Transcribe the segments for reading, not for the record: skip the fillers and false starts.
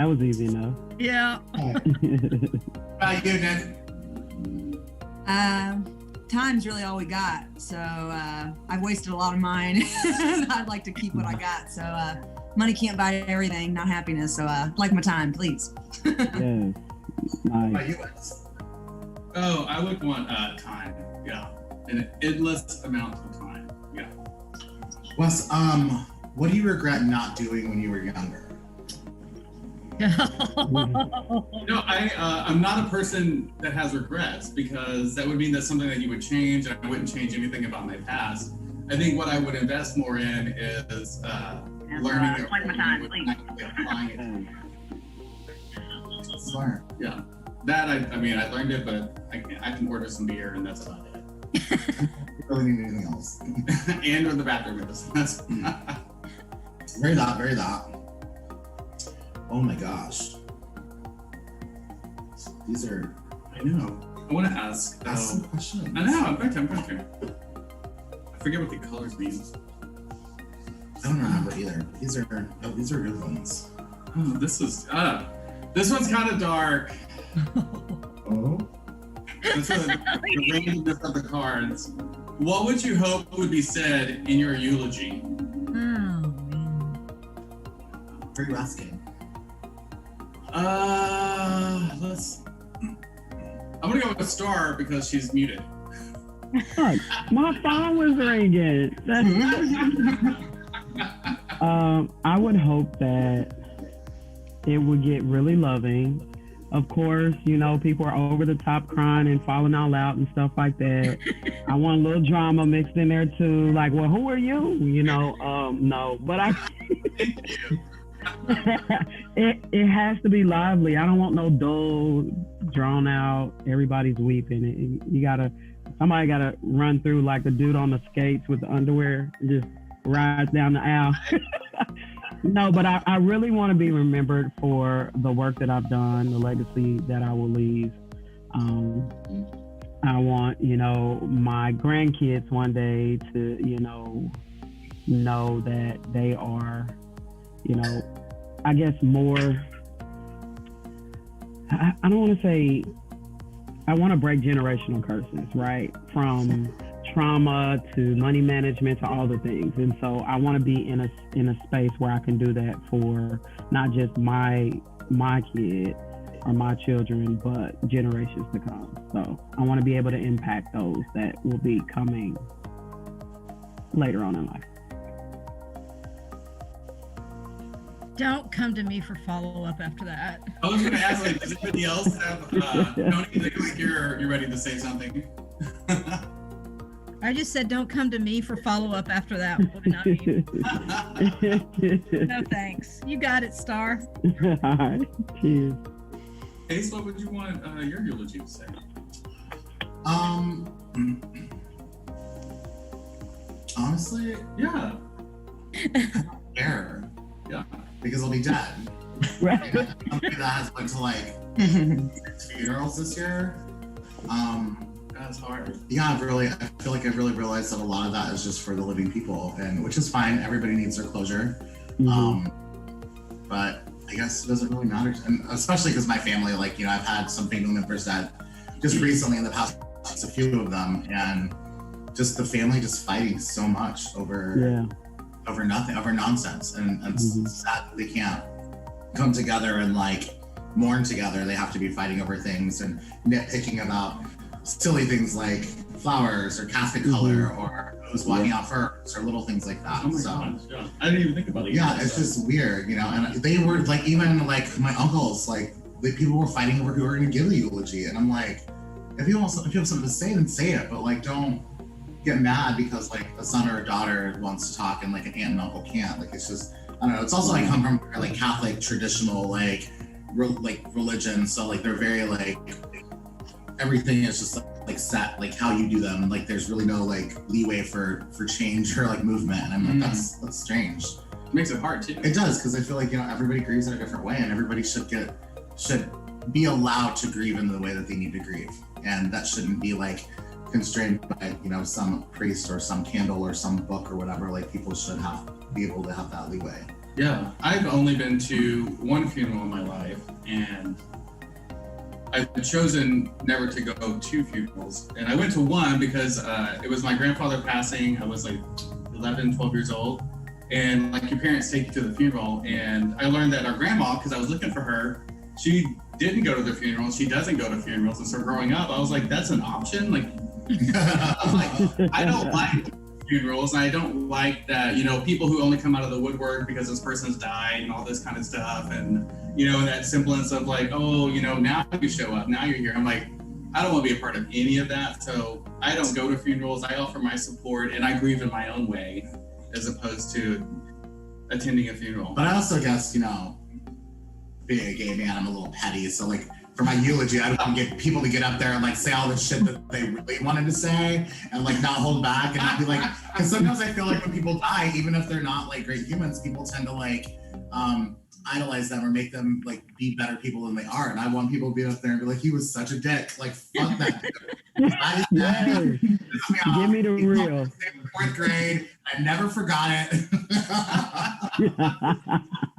That was easy enough. Yeah. About you, Nick? Time's really all we got. So I've wasted a lot of mine. I'd like to keep what I got. So money can't buy everything, not happiness. So I'd like my time, please. Yes. About Nice. you, Wes? Oh, I would want time. Yeah, an endless amount of time. Yeah. Wes, what do you regret not doing when you were younger? I'm not a person that has regrets because that would mean that's something that you would change. I wouldn't change anything about my past. I think what I would invest more in is learning it, like my time, please. applying it. Smart. Yeah, that I mean, I learned it, but I can order some beer and that's about it. You really need anything else. And in the bathroom. That's Very that. Oh my gosh. These are. I know. I want to ask. Ask some questions. I know. I'm back here. I forget what the colors mean. I don't remember either. These are good ones. Oh, this one's kind of dark. Oh. That's the randomness of the cards. What would you hope would be said in your eulogy? Oh, man. What are you asking? I'm gonna go with Star because she's muted. Fuck, my phone was ringing. I would hope that it would get really loving. Of course, people are over the top crying and falling all out and stuff like that. I want a little drama mixed in there too. Like, well, who are you? No, but it has to be lively. I don't want no dull, drawn out. Everybody's weeping. Somebody gotta run through like the dude on the skates with the underwear and just ride down the aisle. No, but I really want to be remembered for the work that I've done, the legacy that I will leave. I want, my grandkids one day to, know that they are, I guess more, I don't want to say, I want to break generational curses, right? From trauma to money management to all the things. And so I want to be in a space where I can do that for not just my kid or my children, but generations to come. So I want to be able to impact those that will be coming later on in life. Don't come to me for follow-up after that. I was gonna ask, does anybody else have? Don't you think like you're ready to say something? I just said don't come to me for follow-up after that. Not you. No thanks. You got it, Star. All right. Cheers. Ace, what would you want your eulogy to say? Honestly, Yeah. fair. Yeah. Because I'll be dead. Right. Somebody that has went to like 6 funerals this year. That's hard. Yeah, I feel like I've really realized that a lot of that is just for the living people, and which is fine. Everybody needs their closure. Mm-hmm. But I guess it doesn't really matter, and especially because my family, like, I've had some family members that just recently in the past, a few of them, and just the family just fighting so much over nothing, over nonsense, and it's sad that they can't come together and like mourn together. They have to be fighting over things and nitpicking about silly things like flowers or casket color or who's walking out first or little things like that. Oh my So gosh, yeah. I didn't even think about it. yeah, it's just weird, and they were like, even like my uncles, like the people were fighting over who were going to give the eulogy, and I'm like, if you have something to say, then say it, but like don't get mad because like a son or a daughter wants to talk and like an aunt and uncle can't. Like, it's just, I don't know. It's also, I come from like Catholic traditional like religion, so like they're very like, everything is just like set, like how you do them, like there's really no like leeway for change or like movement, and I'm like, that's strange. It makes it hard too. It does, because I feel like everybody grieves in a different way, and everybody should be allowed to grieve in the way that they need to grieve, and that shouldn't be like constrained by some priest or some candle or some book or whatever. Like, people should be able to have that leeway. Yeah, I've only been to one funeral in my life, and I've chosen never to go to funerals. And I went to one because it was my grandfather passing. I was like 11, 12 years old. And like your parents take you to the funeral. And I learned that our grandma, because I was looking for her, she didn't go to the funeral. She doesn't go to funerals. And so growing up, I was like, that's an option? Like, I don't like funerals. And I don't like that, you know, people who only come out of the woodwork because this person's died and all this kind of stuff. And, you know, that semblance of like, oh, you know, now you show up, now you're here. I'm like, I don't want to be a part of any of that. So I don't go to funerals. I offer my support and I grieve in my own way as opposed to attending a funeral. But I also guess, you know, being a gay man, I'm a little petty. So like for my eulogy, I want to get people to get up there and like say all the shit that they really wanted to say and like not hold back and not be like, because sometimes I feel like when people die, even if they're not like great humans, people tend to like idolize them or make them like be better people than they are. And I want people to be up there and be like, he was such a dick. Like, fuck that dude. Yes. Give me the real. Fourth grade. I never forgot it.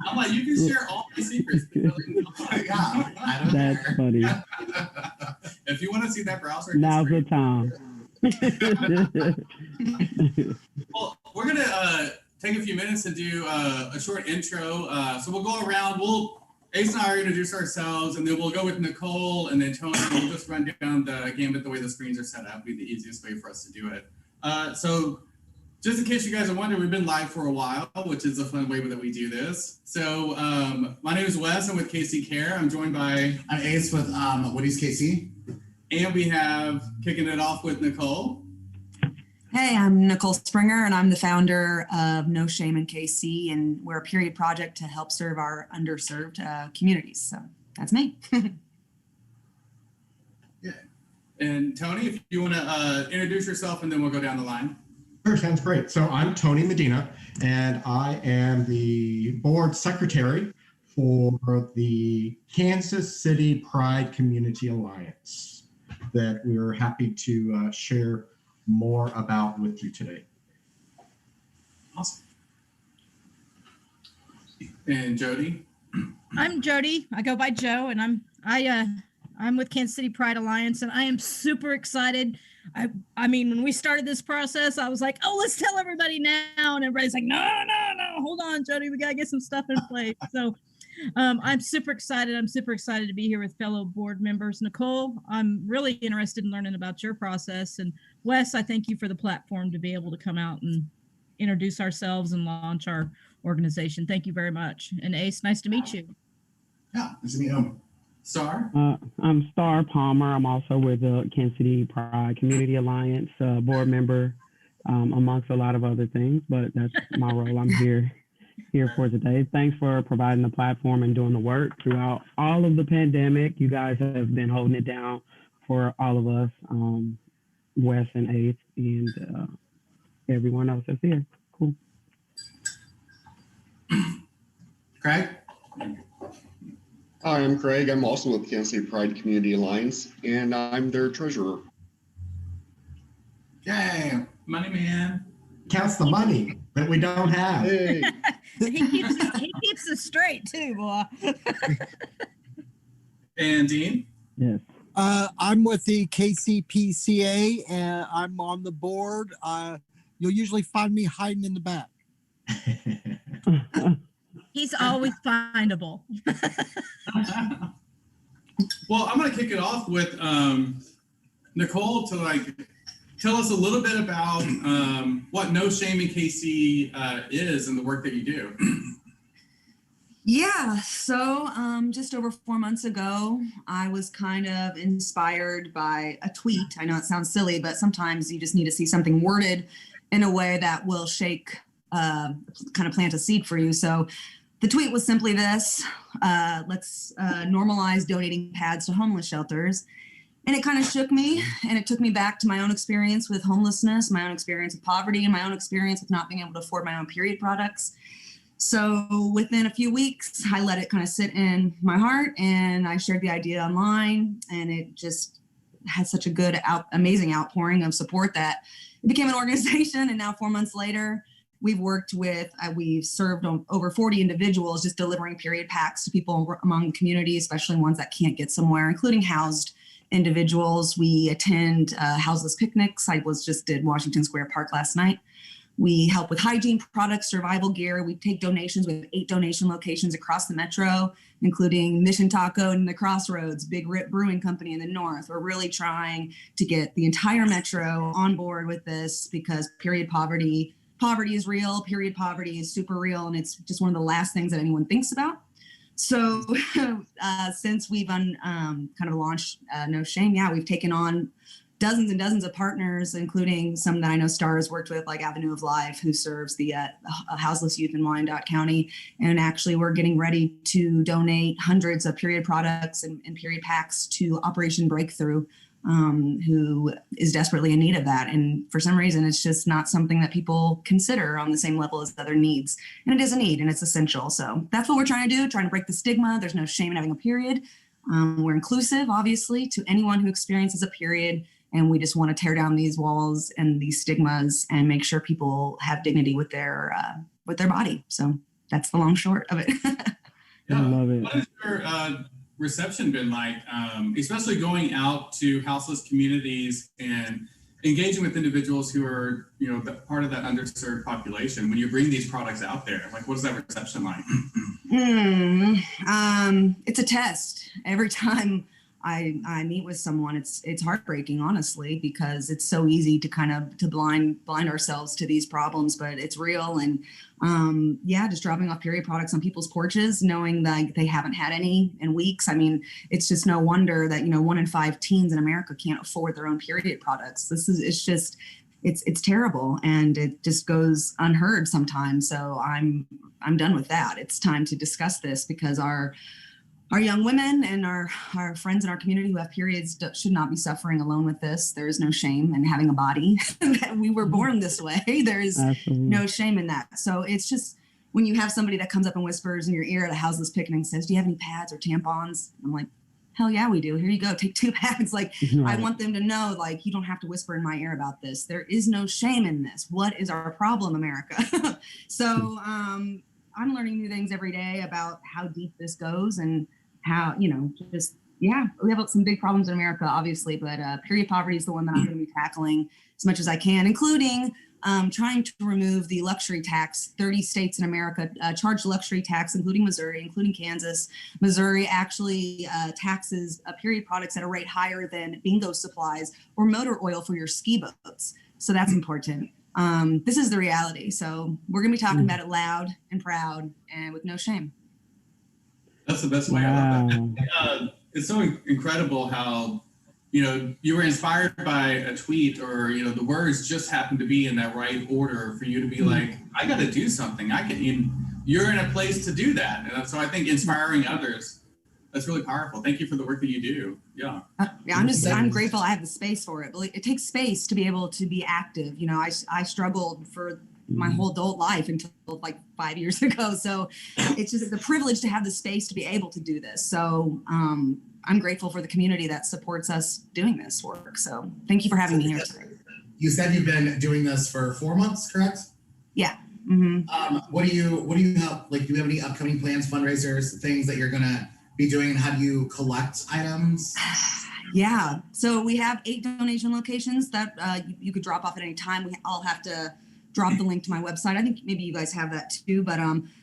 I'm like, you can share all my secrets. Yeah, I don't That's care. funny. If you want to see that browser, Now's the time. Well, we're gonna take a few minutes to do a short intro. So we'll go around. Ace and I are introduce ourselves, and then we'll go with Nicole and then Tony. We'll just run down the gambit the way the screens are set up. Be the easiest way for us to do it. So just in case you guys are wondering, we've been live for a while, which is a fun way that we do this. So my name is Wes. I'm with KC Care. I'm joined by... I'm Ace with Woody's KC. And we have kicking it off with Nicole. Hey, I'm Nicole Springer, and I'm the founder of No Shame in KC, and we're a period project to help serve our underserved communities. So that's me. Yeah. And Tony, if you want to introduce yourself, and then we'll go down the line. Sure, sounds great. So I'm Tony Medina, and I am the board secretary for the Kansas City Pride Community Alliance that we're happy to share more about with you today. Awesome. And Jody? I'm Jody. I go by Joe, and I'm with Kansas City Pride Alliance, and I am super excited. I mean, when we started this process, I was like, oh, let's tell everybody now. And everybody's like, no, hold on, Jody, we got to get some stuff in place. So I'm super excited. I'm super excited to be here with fellow board members. Nicole, I'm really interested in learning about your process. And Wes, I thank you for the platform to be able to come out and introduce ourselves and launch our organization. Thank you very much. And Ace, nice to meet you. Yeah, nice to meet you. Star? I'm Star Palmer. I'm also with the Kansas City Pride Community Alliance, board member, amongst a lot of other things, but that's my role. I'm here for today. Thanks for providing the platform and doing the work throughout all of the pandemic. You guys have been holding it down for all of us, Wes and Ace, and everyone else that's here. Cool. Craig? Hi, I'm Craig. I'm also with Kansas City Pride Community Alliance, and I'm their treasurer. Yay. Money man. Counts the money that we don't have. Hey, He keeps us straight too, boy. And Dean? Yes. I'm with the KCPCA, and I'm on the board. You'll usually find me hiding in the back. He's always findable. Well, I'm going to kick it off with Nicole to tell us a little bit about what No Shame in KC is and the work that you do. Yeah, so just over 4 months ago, I was kind of inspired by a tweet. I know it sounds silly, but sometimes you just need to see something worded in a way that will kind of plant a seed for you. So the tweet was simply this: let's normalize donating pads to homeless shelters. And it kind of shook me, and it took me back to my own experience with homelessness, my own experience with poverty, and my own experience with not being able to afford my own period products. So within a few weeks, I let it kind of sit in my heart, and I shared the idea online, and it just had such a good, amazing outpouring of support that it became an organization. And now 4 months later, we've worked with, we've served over 40 individuals just delivering period packs to people among the community, especially ones that can't get somewhere, including housed individuals. We attend houseless picnics. I did Washington Square Park last night. We help with hygiene products, survival gear. We take donations. We have 8 donation locations across the metro, including Mission Taco in the Crossroads, Big Rip Brewing Company in the north. We're really trying to get the entire metro on board with this because period poverty is real. Period poverty is super real, and it's just one of the last things that anyone thinks about. So since we've kind of launched No Shame, we've taken on dozens and dozens of partners, including some that I know Star has worked with, like Avenue of Life, who serves the houseless youth in Wyandotte County. And actually, we're getting ready to donate hundreds of period products and period packs to Operation Breakthrough, who is desperately in need of that. And for some reason, it's just not something that people consider on the same level as other needs. And it is a need, and it's essential. So that's what we're trying to do, trying to break the stigma. There's no shame in having a period. We're inclusive, obviously, to anyone who experiences a period. And we just want to tear down these walls and these stigmas and make sure people have dignity with their body. So that's the long short of it. I love it. What has your reception been like, especially going out to houseless communities and engaging with individuals who are, part of that underserved population? When you bring these products out there, like, what is that reception like? It's a test. Every time I meet with someone, it's heartbreaking, honestly, because it's so easy to blind ourselves to these problems, but it's real. And just dropping off period products on people's porches, knowing that they haven't had any in weeks. I mean, it's just no wonder that 1 in 5 teens in America can't afford their own period products. It's terrible, and it just goes unheard sometimes. So I'm done with that. It's time to discuss this because our young women and our friends in our community who have periods should not be suffering alone with this. There is no shame in having a body. We were born this way. There is no shame in that. So it's just when you have somebody that comes up and whispers in your ear at a houseless picnic and says, "Do you have any pads or tampons?" I'm like, "Hell yeah, we do. Here you go. Take 2 pads." Like, I want them to know, like, you don't have to whisper in my ear about this. There is no shame in this. What is our problem, America? So I'm learning new things every day about how deep this goes and how, we have some big problems in America, obviously, but period poverty is the one that I'm going to be tackling as much as I can, including trying to remove the luxury tax. 30 states in America charge luxury tax, including Missouri, including Kansas. Missouri actually taxes period products at a rate higher than bingo supplies or motor oil for your ski boats. So that's important. This is the reality. So we're going to be talking about it loud and proud and with no shame. That's the best way. I love that. It's so incredible how, you were inspired by a tweet or, the words just happened to be in that right order for you to be like, I got to do something. You're in a place to do that. And so I think inspiring others, that's really powerful. Thank you for the work that you do. Yeah. I'm grateful I have the space for it. It takes space to be able to be active. I struggled for my whole adult life until like 5 years ago. So it's a privilege to have the space to be able to do this. So I'm grateful for the community that supports us doing this work. So thank you for having me here today. You said you've been doing this for 4 months, correct? Yeah. Mm-hmm. What do you have? Like, do you have any upcoming plans, fundraisers, things that you're going to be doing, and how do you collect items? Yeah. So we have 8 donation locations that you could drop off at any time. I'll have to drop the link to my website. I think maybe you guys have that too, but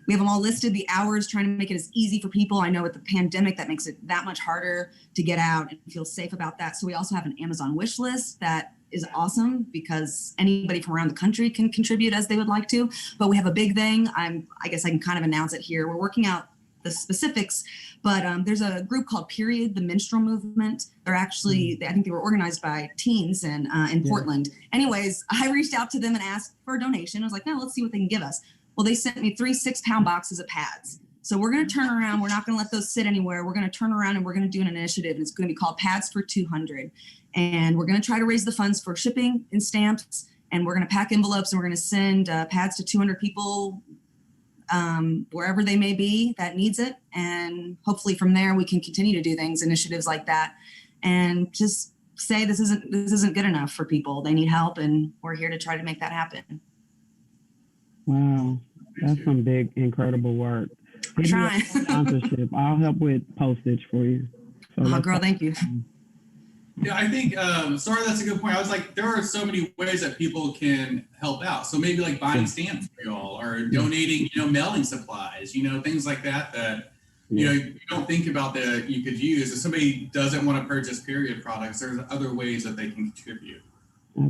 we have them all listed, the hours, trying to make it as easy for people. I know with the pandemic, that makes it that much harder to get out and feel safe about that. So we also have an Amazon wish list that is awesome because anybody from around the country can contribute as they would like to. But we have a big thing. I guess I can kind of announce it here. We're working out the specifics, but there's a group called Period, the Minstrel Movement. They're actually, I think they were organized by teens in Portland. Anyways, I reached out to them and asked for a donation. I was like, no, let's see what they can give us. Well, they sent me 3 6-pound boxes of pads. So we're going to turn around. We're not going to let those sit anywhere. We're going to turn around and we're going to do an initiative. It's going to be called Pads for 200. And we're going to try to raise the funds for shipping and stamps. And we're going to pack envelopes and we're going to send pads to 200 people wherever they may be that needs it. And hopefully from there, we can continue to do initiatives like that, and just say this isn't good enough for people. They need help, and we're here to try to make that happen. Wow, that's some big, incredible work. We're Hit me up trying. for sponsorship. I'll help with postage for you. So Oh, let's girl, thank you. Yeah, I think, sorry, that's a good point. I was like, there are so many ways that people can help out. So maybe like buying stamps for y'all or donating, mailing supplies, things like that, you don't think about that you could use. If somebody doesn't want to purchase period products, there's other ways that they can contribute.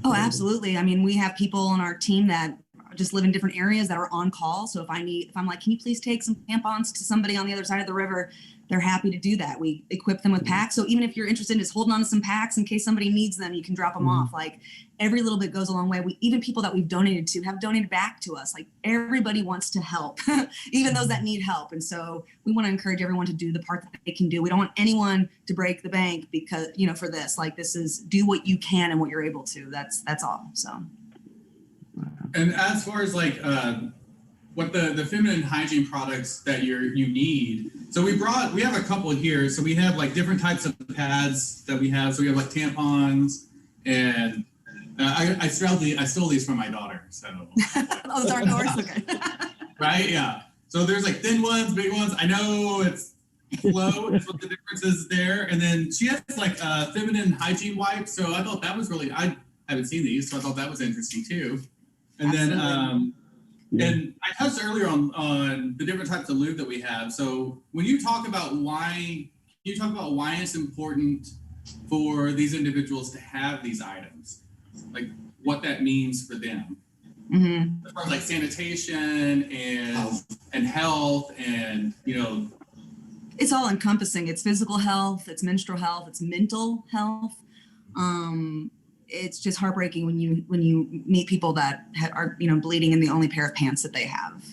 Oh, absolutely. I mean, we have people on our team that just live in different areas that are on call. So if I'm like, can you please take some tampons to somebody on the other side of the river? They're happy to do that. We equip them with packs. So even if you're interested in just holding on to some packs in case somebody needs them, you can drop them off. Like every little bit goes a long way. Even people that we've donated to have donated back to us. Like everybody wants to help, even those that need help. And so we want to encourage everyone to do the part that they can do. We don't want anyone to break the bank because, for this, like this is do what you can and what you're able to. That's all. So. And as far as like what the feminine hygiene products that you need, so we have a couple here. So we have like different types of pads that we have. So we have like tampons, and I stole these from my daughter. So Oh, Dark Horse. Okay. Right, yeah. So there's like thin ones, big ones. I know it's low. That's what the difference is there. And then she has like feminine hygiene wipes. So I thought that was I haven't seen these, so I thought that was interesting too. And Absolutely. then, and I touched earlier on the different types of lube that we have. So when you talk about why it's important for these individuals to have these items, like what that means for them, as far as like sanitation and health, and it's all encompassing. It's physical health, it's menstrual health, it's mental health. It's just heartbreaking when you meet people that are bleeding in the only pair of pants that they have.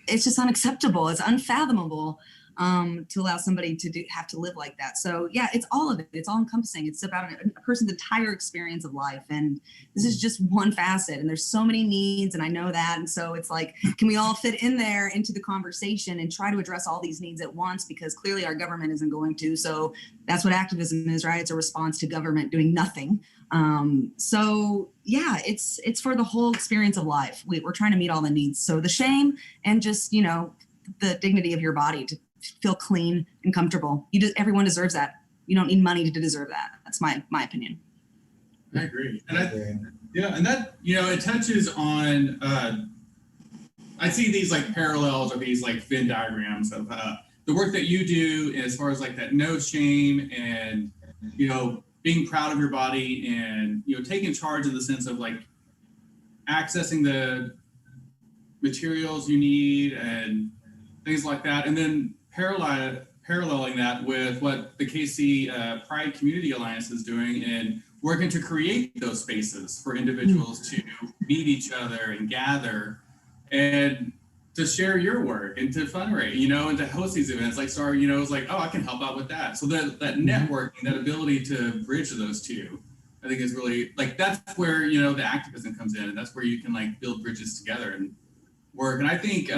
It's just unacceptable. It's unfathomable to allow somebody to have to live like that. So yeah, it's all of it. It's all encompassing. It's about a person's entire experience of life, and this is just one facet. And there's so many needs, and I know that. And so it's like, can we all fit in there into the conversation and try to address all these needs at once? Because clearly our government isn't going to. So that's what activism is, right? It's a response to government doing nothing. So yeah, it's for the whole experience of life. We're trying to meet all the needs. So the shame and just, the dignity of your body to feel clean and comfortable. Everyone deserves that. You don't need money to deserve that. That's my opinion. I agree. And that, it touches on, I see these like parallels or these like Venn diagrams of the work that you do as far as like that no shame and, being proud of your body and, taking charge in the sense of like accessing the materials you need and things like that. And then paralleling that with what the KC Pride Community Alliance is doing and working to create those spaces for individuals to meet each other and gather and to share your work and to fundraise, and to host these events. Like, sorry, it's like, oh, I can help out with that. So that networking, that ability to bridge those two, I think is really like, that's where, the activism comes in, and that's where you can like build bridges together and work. And I think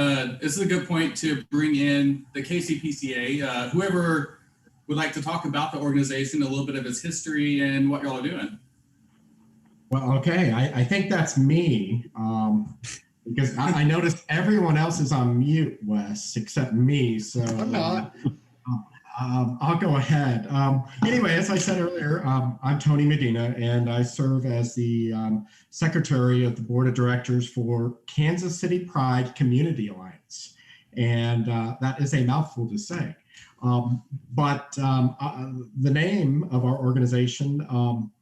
this is a good point to bring in the KCPCA, whoever would like to talk about the organization, a little bit of its history and what y'all are doing. Well, okay, I think that's me. Because I noticed everyone else is on mute, Wes, except me. So I'm not. I'll go ahead. Anyway, as I said earlier, I'm Tony Medina, and I serve as the secretary of the board of directors for Kansas City Pride Community Alliance. And that is a mouthful to say. But the name of our organization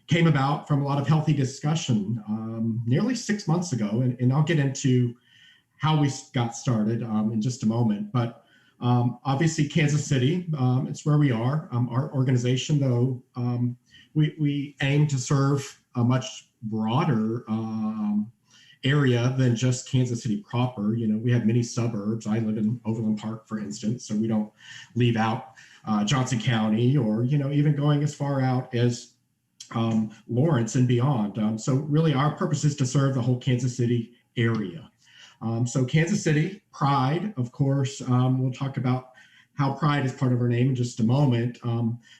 came about from a lot of healthy discussion nearly 6 months ago. And I'll get into how we got started in just a moment. But obviously, Kansas City, it's where we are. Our organization, though, we aim to serve a much broader area than just Kansas City proper. We have many suburbs. I live in Overland Park, for instance, so we don't leave out Johnson County or, even going as far out as Lawrence and beyond. So really our purpose is to serve the whole Kansas City area. So Kansas City Pride, of course, we'll talk about how Pride is part of our name in just a moment,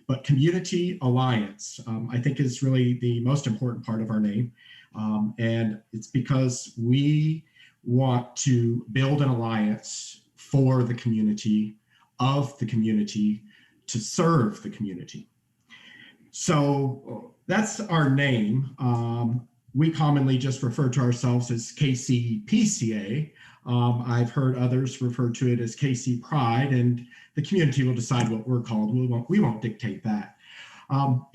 but Community Alliance, I think is really the most important part of our name. And it's because we want to build an alliance for the community, of the community, to serve the community. So that's our name. We commonly just refer to ourselves as KCPCA. I've heard others refer to it as KC Pride, and the community will decide what we're called. We won't dictate that.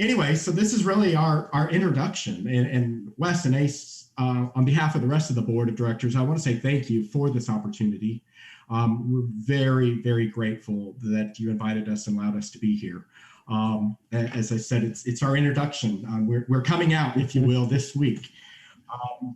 Anyway, so this is really our introduction. And Wes and Ace, on behalf of the rest of the board of directors, I want to say thank you for this opportunity. We're very, very grateful that you invited us and allowed us to be here. As I said, it's our introduction. We're coming out, if you will, this week.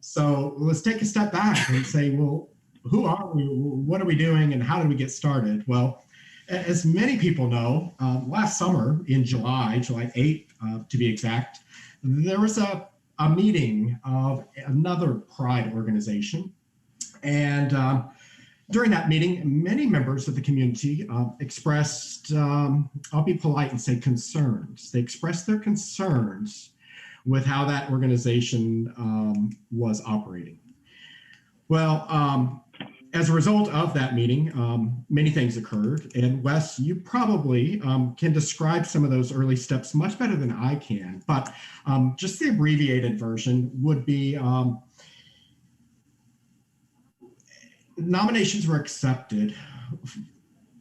So let's take a step back and say, well, who are we? What are we doing? And how did we get started? Well, as many people know, last summer in July 8th, to be exact, there was a meeting of another Pride organization. And during that meeting, many members of the community expressed, I'll be polite and say concerns. They expressed their concerns with how that organization was operating. Well, as a result of that meeting, many things occurred. And Wes, you probably can describe some of those early steps much better than I can. But just the abbreviated version would be nominations were accepted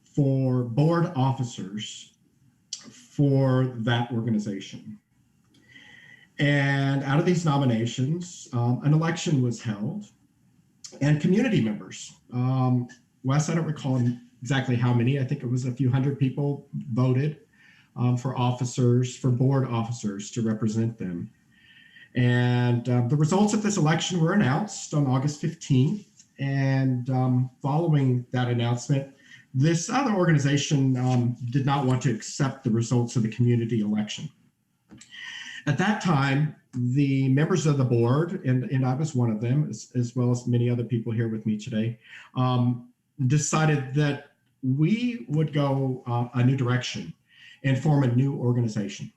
for board officers for that organization. And out of these nominations, an election was held. And community members, Wes, I don't recall exactly how many, I think it was a few hundred people voted for officers, for board officers to represent them. And the results of this election were announced on August 15th. And following that announcement, this other organization did not want to accept the results of the community election. At that time, the members of the board, and I was one of them, as well as many other people here with me today, decided that we would go a new direction and form a new organization.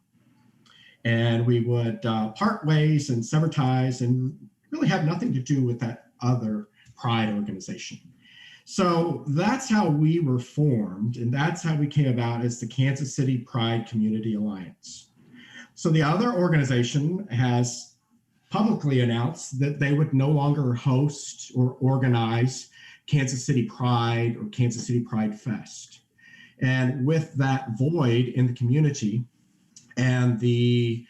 And we would part ways and sever ties and really have nothing to do with that other Pride organization. So that's how we were formed, and that's how we came about as the Kansas City Pride Community Alliance. So the other organization has publicly announced that they would no longer host or organize Kansas City Pride or Kansas City Pride Fest. And with that void in the community and the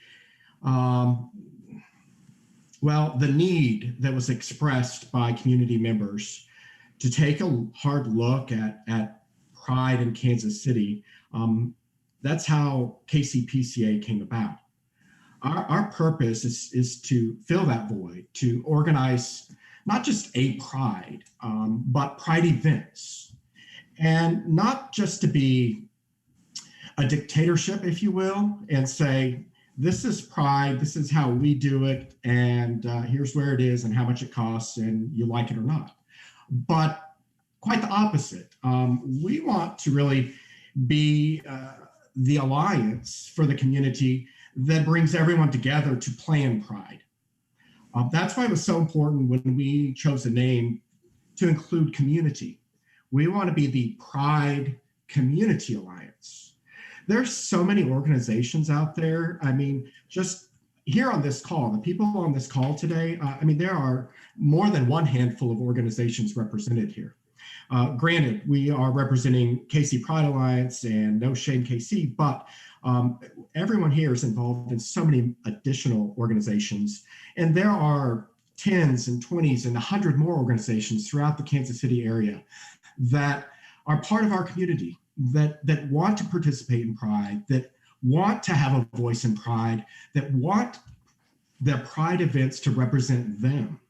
need that was expressed by community members to take a hard look at Pride in Kansas City, that's how KCPCA came about. Our purpose is to fill that void, to organize not just a Pride, but Pride events. And not just to be a dictatorship, if you will, and say, this is Pride, this is how we do it, and here's where it is and how much it costs, and you like it or not. But quite the opposite. We want to really be the alliance for the community that brings everyone together to plan Pride. That's why it was so important when we chose a name to include community. We want to be the Pride Community Alliance. There's so many organizations out there. I mean, just here on this call, the people on this call today, there are more than one handful of organizations represented here. Granted, we are representing KC Pride Alliance and No Shame KC, but everyone here is involved in so many additional organizations. And there are 10s and 20s and 100 more organizations throughout the Kansas City area that are part of our community, that want to participate in Pride, that want to have a voice in Pride, that want their Pride events to represent them.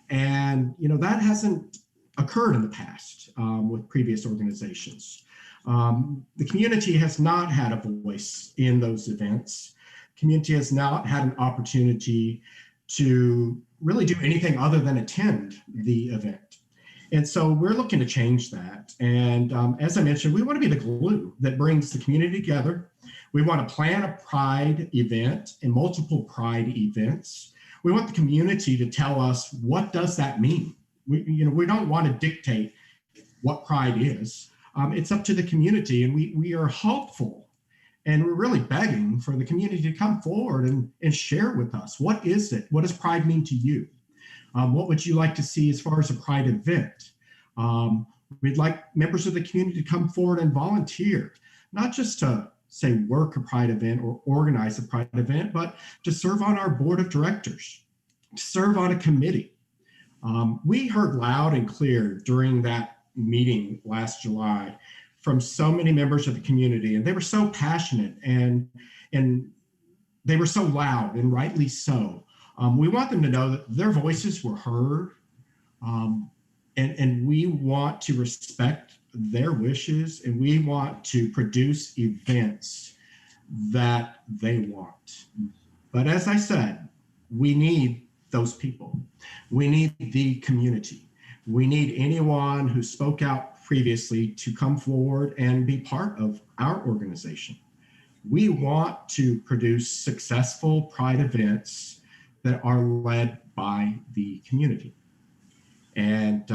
And, that hasn't occurred in the past with previous organizations. The community has not had a voice in those events. Community has not had an opportunity to really do anything other than attend the event. And so we're looking to change that. And as I mentioned, we want to be the glue that brings the community together. We want to plan a Pride event and multiple Pride events. We want the community to tell us, what does that mean? we don't want to dictate what Pride is. It's up to the community, and we are hopeful, and we're really begging for the community to come forward and share with us. What is it? What does Pride mean to you? What would you like to see as far as a Pride event? We'd like members of the community to come forward and volunteer, not just to say work a Pride event or organize a Pride event, but to serve on our board of directors, to serve on a committee. We heard loud and clear during that meeting last July from so many members of the community, and they were so passionate and they were so loud, and rightly so. We want them to know that their voices were heard, and we want to respect their wishes, and we want to produce events that they want. But as I said, we need those people. We need the community. We need anyone who spoke out previously to come forward and be part of our organization. We want to produce successful Pride events that are led by the community. And,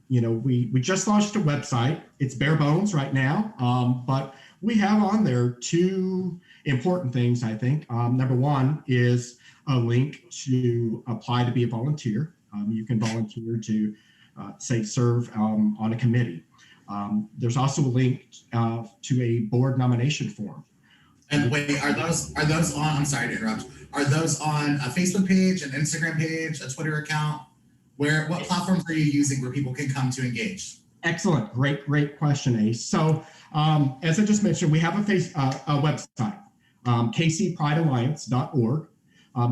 we just launched a website. It's bare bones right now, but we have on there two important things, I think. Number one is a link to apply to be a volunteer. You can volunteer to, serve on a committee. There's also a link to a board nomination form. And wait, are those on, I'm sorry to interrupt, are those on a Facebook page, an Instagram page, a Twitter account? What platforms are you using where people can come to engage? Excellent. Great question, Ace. So as I just mentioned, we have a website, kcpridealliance.org.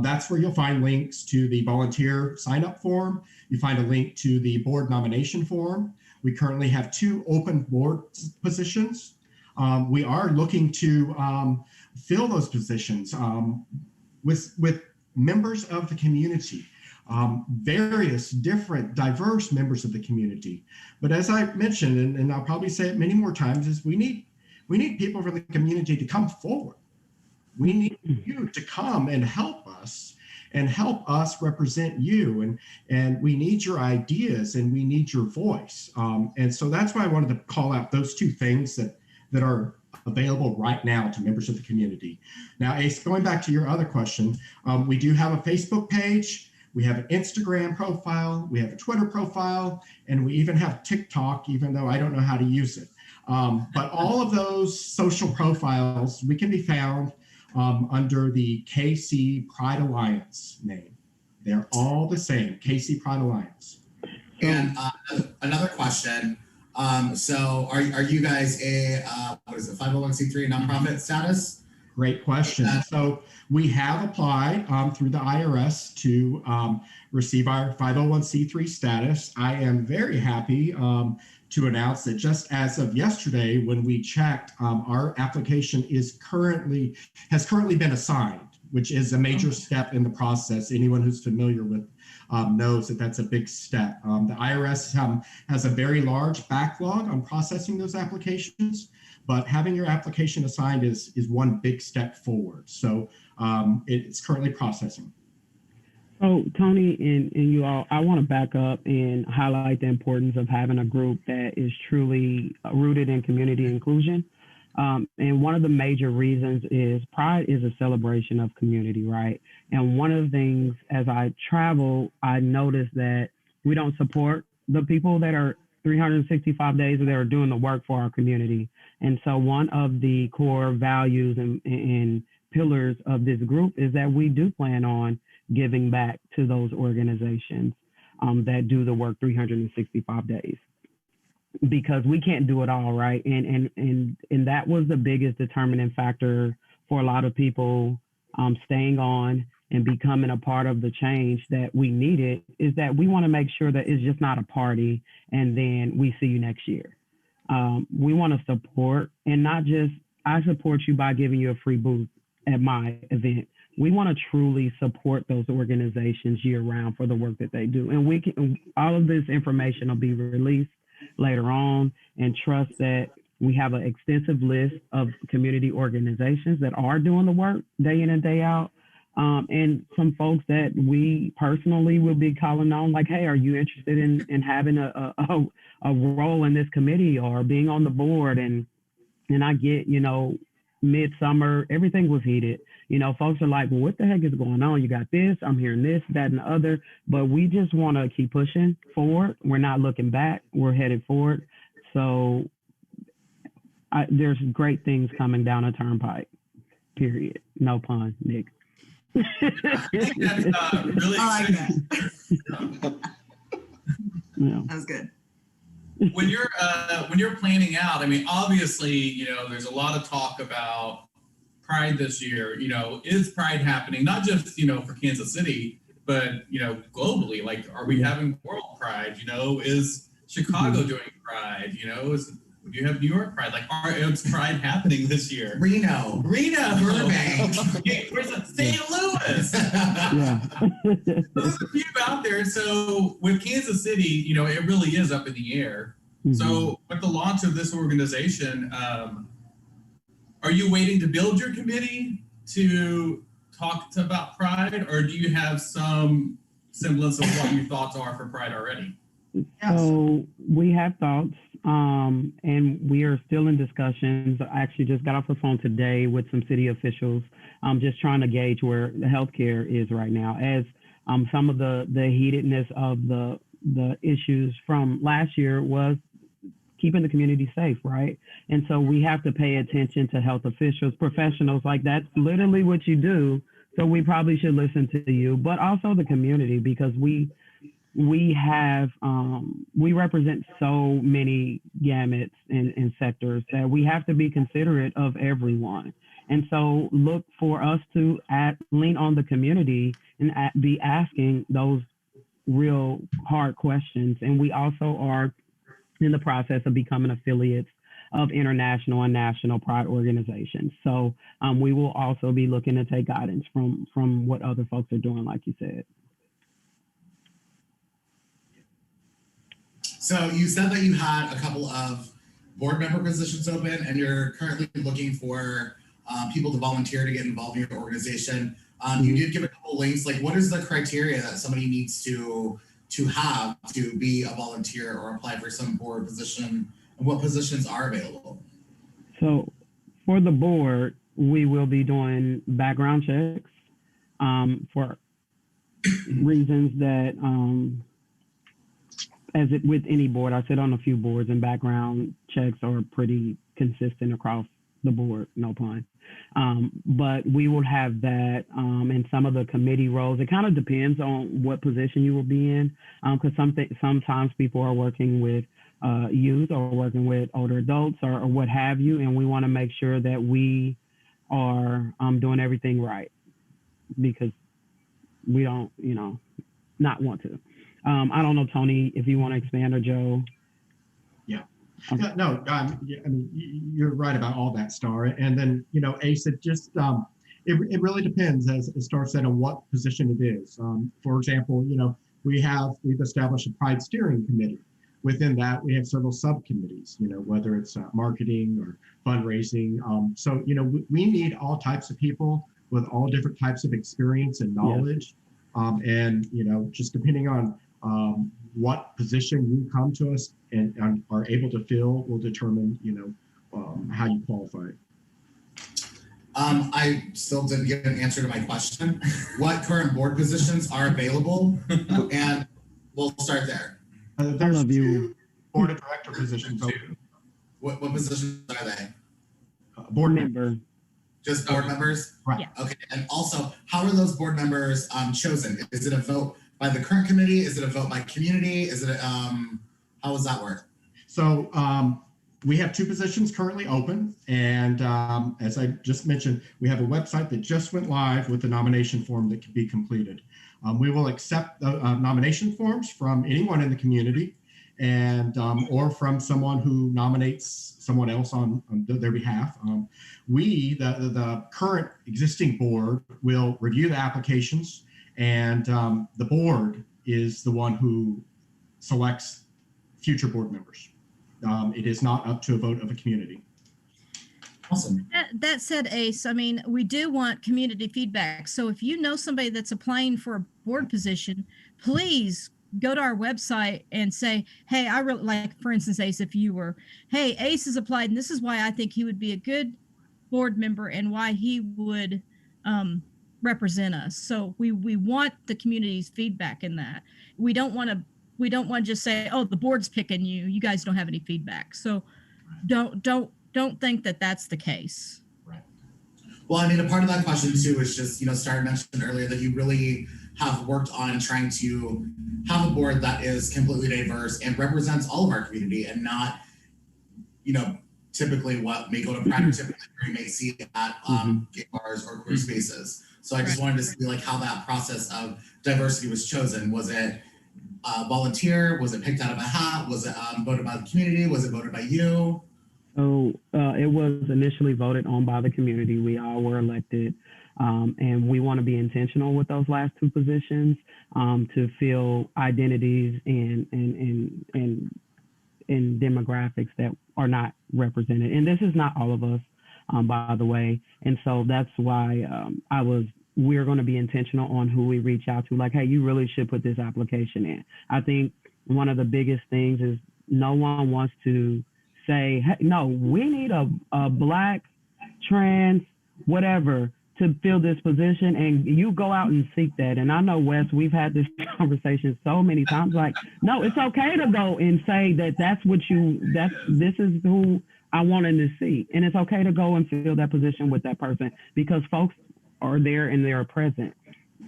That's where you'll find links to the volunteer sign-up form. You find a link to the board nomination form. We currently have 2 open board positions. We are looking to fill those positions with members of the community. Various different diverse members of the community. But as I mentioned, and I'll probably say it many more times, is we need people from the community to come forward. We need you to come and help us represent you. And we need your ideas, and we need your voice. And so that's why I wanted to call out those 2 things that are available right now to members of the community. Now, Ace, going back to your other question, we do have a Facebook page. We have an Instagram profile, we have a Twitter profile, and we even have TikTok, even though I don't know how to use it. But all of those social profiles, we can be found under the KC Pride Alliance name. They're all the same, KC Pride Alliance. And another question. So are you guys a 501c3 nonprofit status? Great question. So we have applied through the IRS to receive our 501c3 status. I am very happy to announce that just as of yesterday, when we checked, our application has currently been assigned, which is a major step in the process. Anyone who's familiar with knows that that's a big step. The IRS has a very large backlog on processing those applications, but having your application assigned is one big step forward. So it's currently processing. So Tony and you all, I want to back up and highlight the importance of having a group that is truly rooted in community inclusion. And one of the major reasons is Pride is a celebration of community, right? And one of the things as I travel, I noticed that we don't support the people that are 365 days that are doing the work for our community. And so one of the core values and pillars of this group is that we do plan on giving back to those organizations that do the work 365 days. Because we can't do it all, right? And that was the biggest determining factor for a lot of people staying on and becoming a part of the change that we needed, is that we want to make sure that it's just not a party and then we see you next year. We want to support, and not just I support you by giving you a free booth at my event. We want to truly support those organizations year round for the work that they do. And we can, all of this information will be released later on, and trust that we have an extensive list of community organizations that are doing the work day in and day out. and some folks that we personally will be calling on, like, hey, are you interested in having a role in this committee or being on the board? And I get, midsummer, everything was heated. Folks are like, well, what the heck is going on? You got this, I'm hearing this, that, and the other. But we just want to keep pushing forward. We're not looking back. We're headed forward. So there's great things coming down a turnpike, period. No pun, Nick. I think that's really I like exciting. that. Yeah. That was good. When you're planning out, I mean, obviously, there's a lot of talk about Pride this year. Is Pride happening? Not just, for Kansas City, but, globally. Like, are we having World Pride? Is Chicago doing Pride? Do you have New York Pride? Like, is Pride happening this year? Reno. Burbank. Where's that? St. Louis. Yeah. There's a few out there. So with Kansas City, it really is up in the air. Mhm. So with the launch of this organization, are you waiting to build your committee to talk about Pride, or do you have some semblance of what your thoughts are for Pride already? So we have thoughts, and we are still in discussions. I actually just got off the phone today with some city officials. I'm just trying to gauge where the healthcare is right now, as some of the heatedness of the issues from last year was keeping the community safe, right? And so we have to pay attention to health officials, professionals, like that's literally what you do. So we probably should listen to you, but also the community, because we have we represent so many gamuts and sectors that we have to be considerate of everyone. And so look for us to lean on the community and be asking those real hard questions. And we also are in the process of becoming affiliates of international and national Pride organizations. So we will also be looking to take guidance from what other folks are doing, like you said. So you said that you had a couple of board member positions open, and you're currently looking for people to volunteer to get involved in your organization. You did give a couple links. Like, what is the criteria that somebody needs to have to be a volunteer or apply for some board position, and what positions are available? So for the board, we will be doing background checks for reasons that with any board, I sit on a few boards, and background checks are pretty consistent across the board, no pun. But we will have that in some of the committee roles. It kind of depends on what position you will be in, because sometimes people are working with youth or working with older adults or what have you, and we want to make sure that we are doing everything right, because we don't, not want to. I don't know, Tony, if you want to expand, or Joe. Yeah, no, I mean, you're right about all that, Star. And then, Ace, it just, it really depends, as Star said, on what position it is. For example, we've established a Pride Steering Committee. Within that, we have several subcommittees, whether it's marketing or fundraising. So, we need all types of people with all different types of experience and knowledge. Yes. And, just depending on what position you come to us and are able to fill will determine, how you qualify. I still didn't get an answer to my question. What current board positions are available? And we'll start there. There's two board of director positions open. What positions are they? Board member. Just board members? Right. Yeah. Okay. And also, how are those board members chosen? Is it a vote by the current committee? Is it a vote by community? Is it how does that work? So we have two positions currently open, and as I just mentioned, we have a website that just went live with the nomination form that can be completed. We will accept the nomination forms from anyone in the community, and or from someone who nominates someone else on their behalf. We, the current existing board, will review the applications, and the board is the one who selects future board members. It is not up to a vote of a community. Awesome. That said, Ace, I mean, we do want community feedback. So if you know somebody that's applying for a board position, please go to our website and say, hey, I really like, for instance, Ace, if you were, hey, Ace has applied and this is why I think he would be a good board member and why he would represent us. So we want the community's feedback in that. We don't want to just say, oh, the board's picking you. You guys don't have any feedback. So don't think that that's the case. Right. Well, I mean, a part of that question too is just, Star mentioned earlier that you really have worked on trying to have a board that is completely diverse and represents all of our community and not, typically what may go to Pride or typically where you may see at gay bars or queer spaces. So I just wanted to see like how that process of diversity was chosen. Was it volunteer? Was it picked out of a hat? Was it voted by the community? Was it voted by you? So it was initially voted on by the community. We all were elected, and we want to be intentional with those last two positions to fill identities and demographics that are not represented. And this is not all of us, by the way. And so that's why we're going to be intentional on who we reach out to. Like, hey, you really should put this application in. I think one of the biggest things is no one wants to say, hey, no, we need a Black, trans, whatever to fill this position, and you go out and seek that. And I know, Wes, we've had this conversation so many times, like, no, it's okay to go and say that this is who I want in this seat. And it's okay to go and fill that position with that person because folks are there and they're present.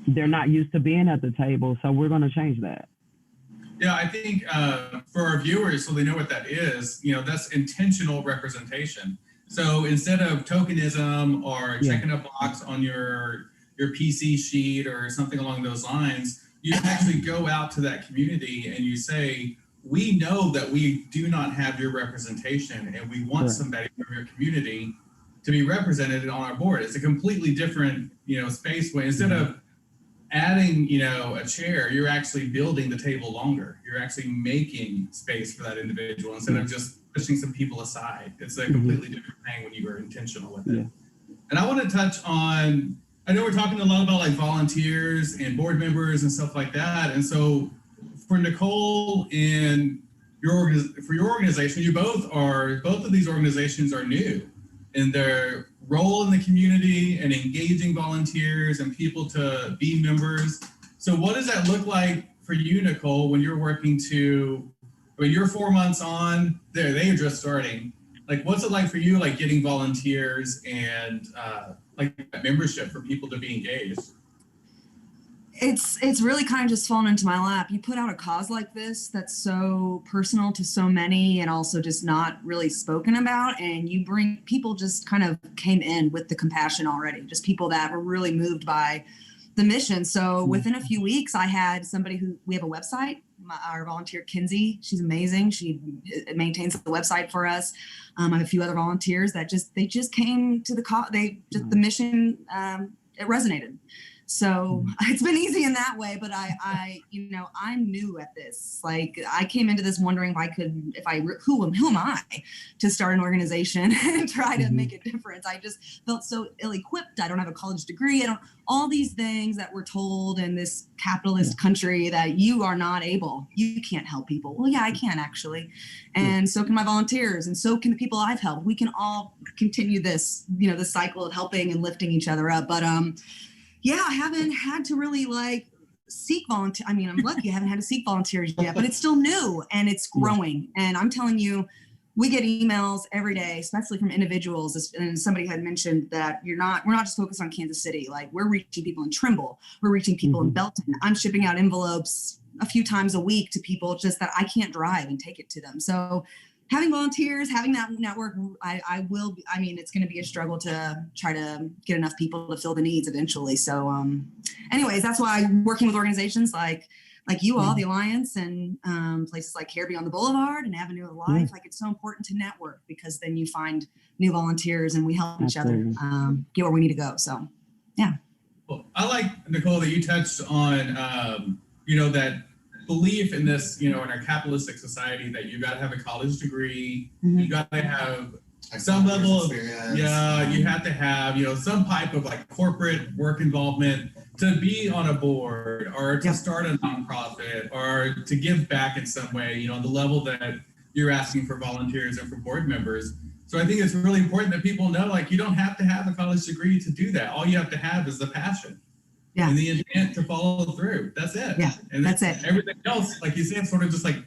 They're not used to being at the table. So we're going to change that. Yeah, I think for our viewers, so they know what that is, that's intentional representation. So instead of tokenism or checking a box on your PC sheet or something along those lines, you actually go out to that community and you say, we know that we do not have your representation and we want somebody from your community to be represented on our board. It's a completely different, space way. Instead of adding, a chair, you're actually building the table longer. You're actually making space for that individual instead of just pushing some people aside. It's a completely different thing when you are intentional with it. And I want to touch on, I know we're talking a lot about like volunteers and board members and stuff like that. And so for Nicole and for your organization, both of these organizations are new in their role in the community and engaging volunteers and people to be members. So what does that look like for you, Nicole, when you're working you're 4 months on, they are just starting. Like, what's it like for you, like getting volunteers and like membership for people to be engaged? It's really kind of just fallen into my lap. You put out a cause like this that's so personal to so many and also just not really spoken about, and you bring people just kind of came in with the compassion already, just people that were really moved by the mission. So within a few weeks, I had somebody we have a website, our volunteer Kinsey. She's amazing. She maintains the website for us. I have a few other volunteers that they just came to the mission. It resonated. So it's been easy in that way, but I'm new at this. Like, I came into this wondering who am I to start an organization and try to make a difference. I just felt so ill-equipped. I don't have a college degree. All these things that we're told in this capitalist country that you are not able, you can't help people. Well, yeah, I can actually. And so can my volunteers. And so can the people I've helped. We can all continue this, this cycle of helping and lifting each other up. But, yeah, I haven't had to really seek volunteer. I mean, I'm lucky I haven't had to seek volunteers yet, but it's still new and it's growing. And I'm telling you, we get emails every day, especially from individuals. And somebody had mentioned that we're not just focused on Kansas City. Like, we're reaching people in Trimble, we're reaching people in Belton. I'm shipping out envelopes a few times a week to people just that I can't drive and take it to them. So having volunteers, having that network, it's going to be a struggle to try to get enough people to fill the needs eventually. So anyways, that's why working with organizations like you all, the Alliance, and places like Care Beyond the Boulevard and Avenue of Life, it's so important to network because then you find new volunteers and we help each other get where we need to go. So, yeah. Well, I like, Nicole, that you touched on, that belief in this, in our capitalistic society that you got to have a college degree, you got to have some level of, experience. yeah, you have to have, some type of like corporate work involvement to be on a board or to Yep. start a nonprofit or to give back in some way, on the level that you're asking for volunteers and for board members. So I think it's really important that people know, like, you don't have to have a college degree to do that. All you have to have is the passion Yeah. and the intent to follow through. That's it. Yeah, And that's it. Everything else, like you said, sort of just like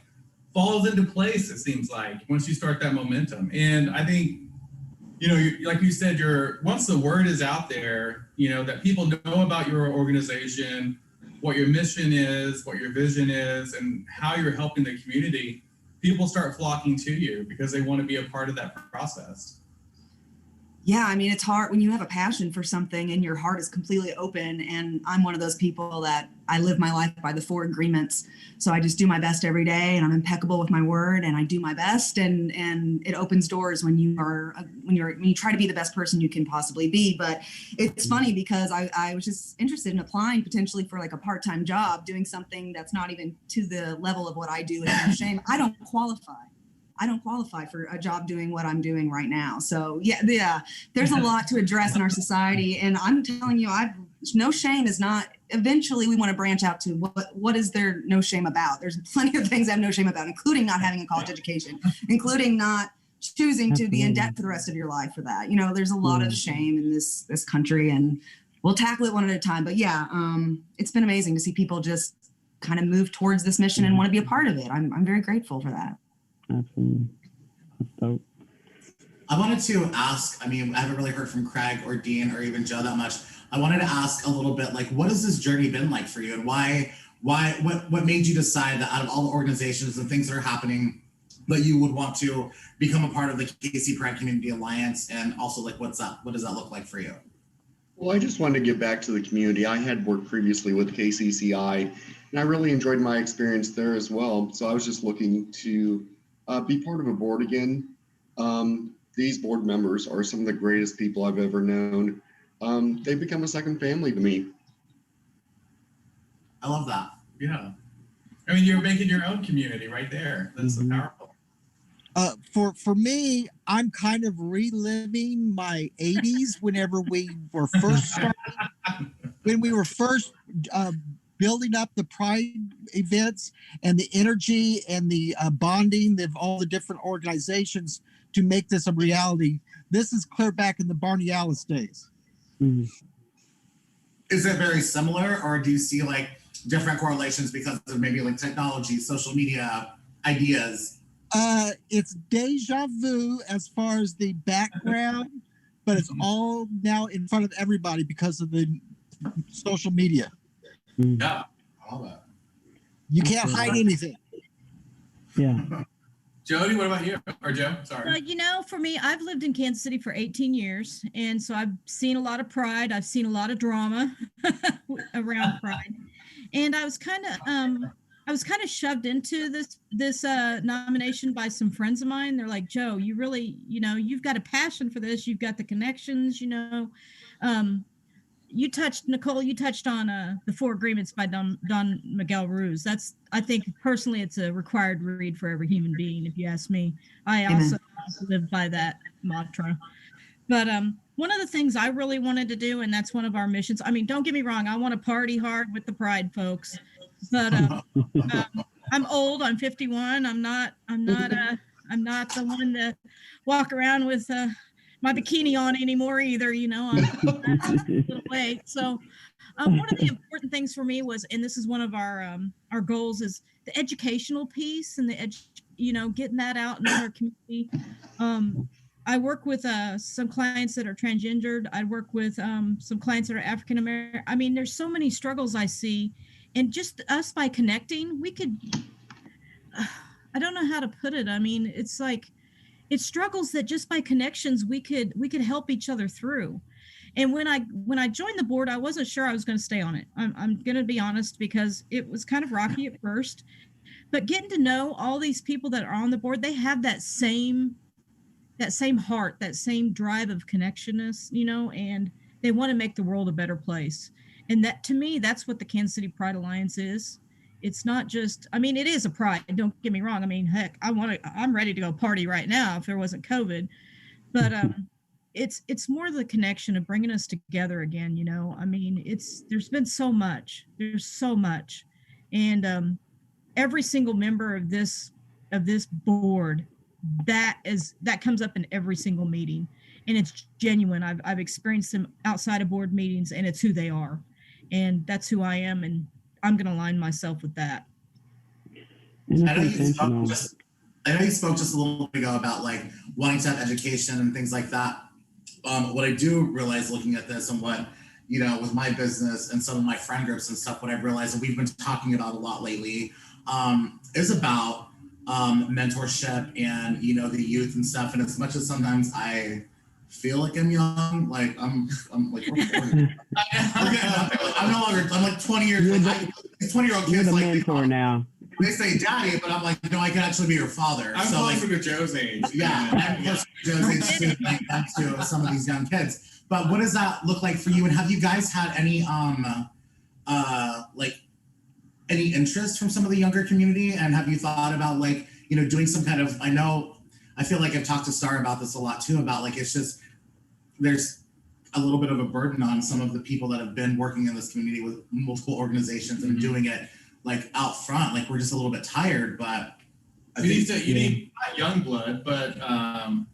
falls into place, it seems like, once you start that momentum. And I think, like you said, once the word is out there, that people know about your organization, what your mission is, what your vision is, and how you're helping the community, people start flocking to you because they want to be a part of that process. Yeah, I mean, it's hard when you have a passion for something and your heart is completely open. And I'm one of those people that I live my life by the 4 agreements. So I just do my best every day, and I'm impeccable with my word, and I do my best. And it opens doors when you try to be the best person you can possibly be. But it's funny because I was just interested in applying potentially for like a part-time job, doing something that's not even to the level of what I do. And no shame, I don't qualify for a job doing what I'm doing right now. So yeah, there's a lot to address in our society. And I'm telling you, no shame is not, eventually we want to branch out to what is there no shame about? There's plenty of things I have no shame about, including not having a college education, including not choosing to be in debt for the rest of your life for that. There's a lot of shame in this country, and we'll tackle it one at a time. But yeah, it's been amazing to see people just kind of move towards this mission and want to be a part of it. I'm very grateful for that. Absolutely. That's dope. I wanted to ask, I haven't really heard from Craig or Dean or even Joe that much. I wanted to ask a little bit, like, what has this journey been like for you, and what made you decide that out of all the organizations and things that are happening that you would want to become a part of the KC Pride Community Alliance, and also like, what does that look like for you? Well, I just wanted to give back to the community. I had worked previously with KCCI, and I really enjoyed my experience there as well. So I was just looking to be part of a board again. These board members are some of the greatest people I've ever known. They've become a second family to me. I love that. Yeah. You're making your own community right there. That's so powerful. For me, I'm kind of reliving my 80s whenever we were first starting, when we were first building up the Pride events, and the energy and the bonding of all the different organizations to make this a reality. This is clear back in the Barney Alice days. Mhm. Is it very similar, or do you see like different correlations because of maybe like technology, social media, ideas? It's deja vu as far as the background, but it's all now in front of everybody because of the social media. Yeah. I love that. You can't hide anything. Yeah. Jody, what about you? Or Joe? Sorry. For me, I've lived in Kansas City for 18 years. And so I've seen a lot of Pride. I've seen a lot of drama around Pride. And I was kind of shoved into this nomination by some friends of mine. They're like, Joe, you really, you've got a passion for this. You've got the connections, Nicole, you touched on the 4 Agreements by Don Miguel Ruiz. I think personally, it's a required read for every human being, if you ask me. I also live by that mantra. But one of the things I really wanted to do, and that's one of our missions. Don't get me wrong, I want to party hard with the Pride folks, but I'm old. I'm 51. I'm not the one to walk around with my bikini on anymore either, I'm a little weight. So one of the important things for me was, and this is one of our goals, is the educational piece and getting that out in our community. I work with some clients that are transgendered. I work with some clients that are African American. There's so many struggles I see, and just us by connecting, we could, I don't know how to put it. It's like, it's struggles that just by connections we could help each other through. And when I joined the board, I wasn't sure I was going to stay on it. I'm going to be honest, because it was kind of rocky at first. But getting to know all these people that are on the board, they have that same heart, that same drive of connectionness, and they want to make the world a better place. And that, to me, that's what the Kansas City Pride Alliance is. It's not just, it is a pride. Don't get me wrong. Heck, I'm ready to go party right now if there wasn't COVID. but it's more the connection of bringing us together again. I mean, there's been so much. There's so much, and every single member of this board that comes up in every single meeting, and it's genuine. I've experienced them outside of board meetings, and it's who they are, and that's who I am, and I'm going to align myself with that. And I know it's intentional. you spoke just a little bit ago about like wanting to have education and things like that. What I do realize looking at this and what, with my business and some of my friend groups and stuff, what I've realized and we've been talking about a lot lately is about mentorship and, the youth and stuff. And as much as sometimes I feel like I'm young, like I'm like, I'm no longer, I'm like 20 years, You're like 20-year-old You're kids the like, mentor now. they say daddy, but I'm like, no, I can actually be your father. I'm so closer like, to Joe's age. yeah, I'm closer to Joe's age too, like that to some of these young kids. But what does that look like for you? And have you guys had any like any interest from some of the younger community? And have you thought about like, doing some kind of, I feel like I've talked to Star about this a lot too, about like, it's just, there's a little bit of a burden on some of the people that have been working in this community with multiple organizations and doing it like out front. Like we're just a little bit tired, but you need not young blood, but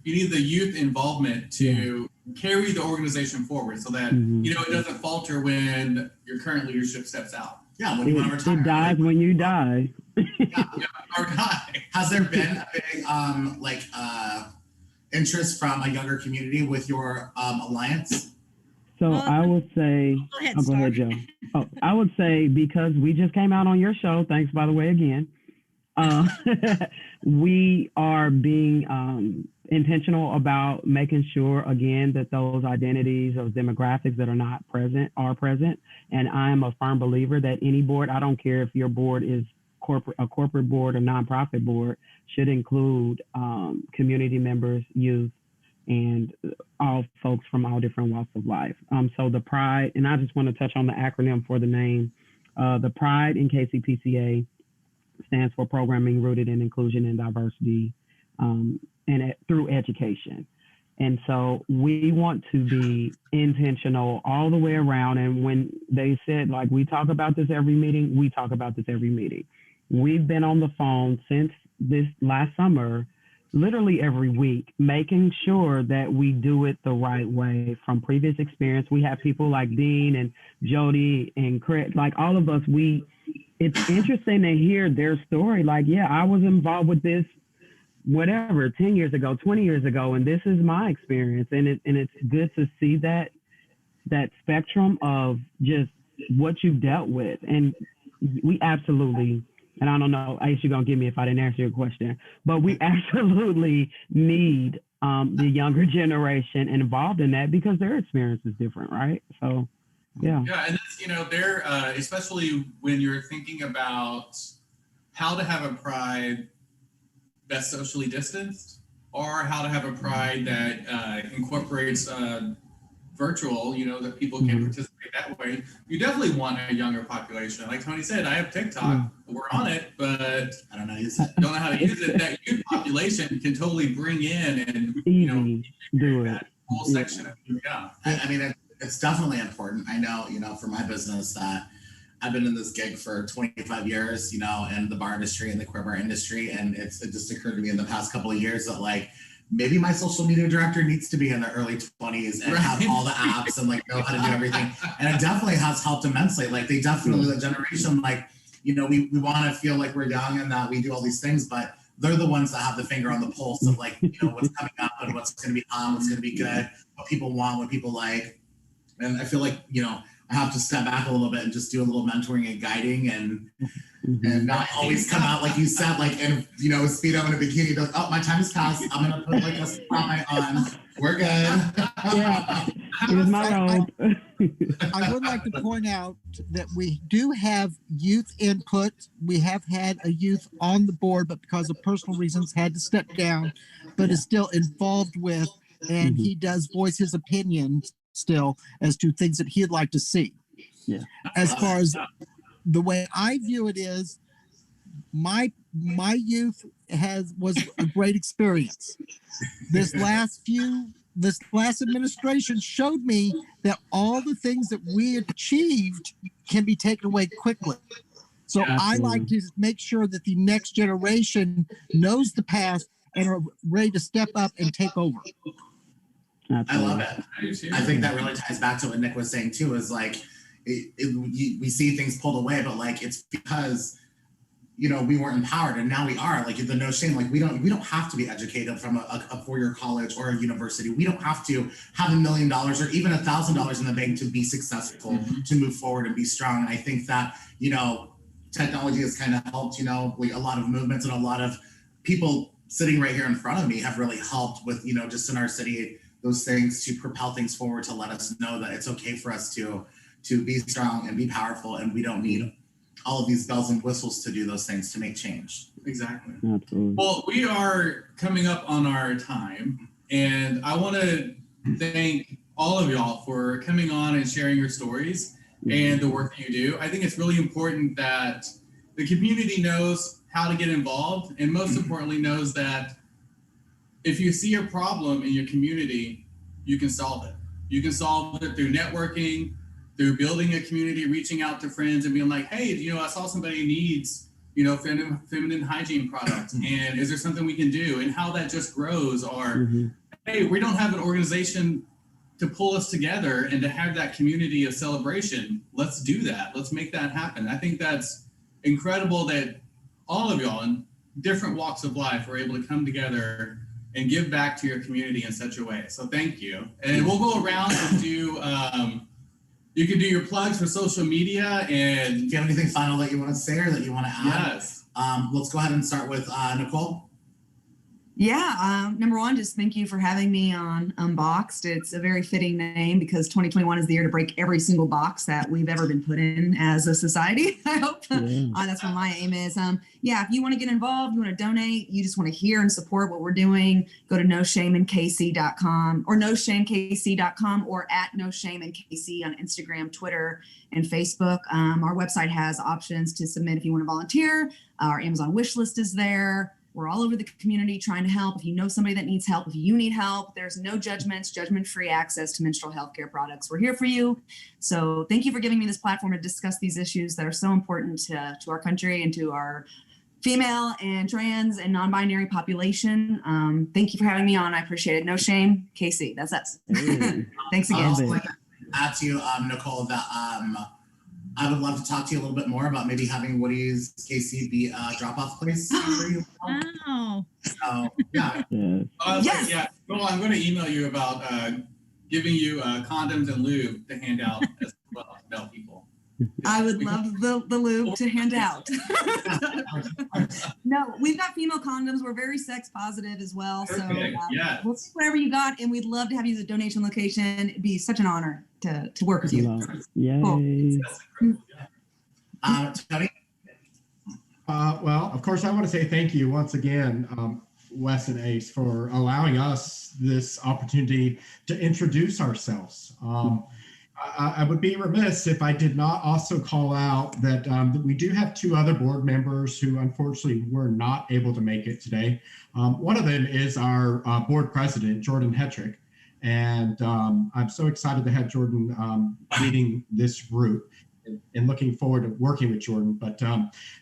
you need the youth involvement to carry the organization forward so that, it doesn't falter when your current leadership steps out. Yeah, when you want to retire. It dies when you die. Or die. Has there been a big interest from a younger community with your alliance? So I would say, go ahead, Joe. I would say because we just came out on your show. Thanks, by the way, again. We are being intentional about making sure, again, that those identities, those demographics that are not present are present. And I am a firm believer that any board, I don't care if your board is a corporate board or nonprofit board, should include community members, youth, and all folks from all different walks of life. So the PRIDE, and I just want to touch on the acronym for the name. The PRIDE in KCPCA stands for Programming Rooted in Inclusion and Diversity through education. And so we want to be intentional all the way around. And when they said, like, we talk about this every meeting, we talk about this every meeting. We've been on the phone since this last summer, literally every week, making sure that we do it the right way. From previous experience, we have people like Dean and Jody and Chris, like all of us, it's interesting to hear their story. Like, yeah, I was involved with this, whatever, 10 years ago, 20 years ago, and this is my experience. And it's good to see that spectrum of just what you've dealt with. And we absolutely, and I don't know, I guess you're going to give me if I didn't answer your question, but we absolutely need the younger generation involved in that because their experience is different, right? So, yeah. Yeah, and that's, they're, especially when you're thinking about how to have a pride that's socially distanced or how to have a pride that incorporates virtual, that people can participate that way. You definitely want a younger population. Like Tony said, I have TikTok, we're on it, but I don't know how to use it. That youth population can totally bring in and, do that whole section of I mean, it's definitely important. I know, for my business that I've been in this gig for 25 years, in the bar industry and the queer bar industry. And it just occurred to me in the past couple of years that like, maybe my social media director needs to be in their early 20s and have all the apps and like know how to do everything. And it definitely has helped immensely. Like they definitely, the generation, like, we want to feel like we're young and that we do all these things, but they're the ones that have the finger on the pulse of like, what's coming up and what's going to be on, what's going to be good, what people want, what people like. And I feel like, I have to step back a little bit and just do a little mentoring and guiding and not always come out like you said, like in Speedo in a bikini. Goes, oh, my time has passed. I'm gonna put like a spotlight on. We're good. Yeah, here's my robe. I would like to point out that we do have youth input. We have had a youth on the board, but because of personal reasons, had to step down, but is still involved with, and he does voice his opinion still as to things that he'd like to see. Yeah. As far as the way I view it is, my youth was a great experience. This last administration showed me that all the things that we achieved can be taken away quickly. So I like to make sure that the next generation knows the past and are ready to step up and take over. I love it. I think that really ties back to what Nick was saying too, is like, we see things pulled away, but like, it's because, you know, we weren't empowered and now we are. Like the no shame, like we don't have to be educated from a four-year college or a university. We don't have to have $1 million or even $1,000 in the bank to be successful, to move forward and be strong. And I think that, you know, technology has kind of helped, you know, like a lot of movements, and a lot of people sitting right here in front of me have really helped with, you know, just in our city, those things to propel things forward, to let us know that it's okay for us to be strong and be powerful, and we don't need all of these bells and whistles to do those things to make change. Exactly. Absolutely. Well, we are coming up on our time, and I want to thank all of y'all for coming on and sharing your stories and the work that you do. I think it's really important that the community knows how to get involved, and most importantly knows that if you see a problem in your community, you can solve it. You can solve it through networking, through building a community, reaching out to friends and being like, hey, you know, I saw somebody needs, you know, feminine hygiene products, and is there something we can do? And how that just grows, or hey, we don't have an organization to pull us together and to have that community of celebration. Let's do that. Let's make that happen. I think that's incredible that all of y'all in different walks of life are able to come together and give back to your community in such a way. So thank you. And we'll go around and do, you can do your plugs for social media. And do you have anything final that you want to say or that you want to add? Yes. Let's go ahead and start with Nicole. Yeah, number one, just thank you for having me on Unboxed. It's a very fitting name because 2021 is the year to break every single box that we've ever been put in as a society. I hope that's what my aim is. Yeah, if you want to get involved, you want to donate, you just want to hear and support what we're doing, go to noshameinkc.com or noshamekc.com or at noshameinkc on Instagram, Twitter, and Facebook. Our website has options to submit if you want to volunteer. Our Amazon wish list is there. We're all over the community trying to help. If you know somebody that needs help, if you need help, there's no judgments, judgment-free access to menstrual health care products. We're here for you. So thank you for giving me this platform to discuss these issues that are so important to our country and to our female and trans and non-binary population. Thank you for having me on. I appreciate it. No shame, KC. That's us. Thanks again. I'd also like to add to you, Nicole, that I would love to talk to you a little bit more about maybe having Woody's KC be a drop-off place for you. Wow. So, yeah. Yes. Yeah. Well, I'm going to email you about giving you condoms and lube to hand out as well to tell people. I would love the lube to hand out. No, we've got female condoms. We're very sex positive as well. So we'll see whatever you got, and we'd love to have you as a donation location. It'd be such an honor to work with you. Yay. Cool. Tony? Well, of course, I want to say thank you once again, Wes and Ace, for allowing us this opportunity to introduce ourselves. I would be remiss if I did not also call out that we do have two other board members who unfortunately were not able to make it today. One of them is our board president, Jordan Hetrick. And I'm so excited to have Jordan leading this group and looking forward to working with Jordan. But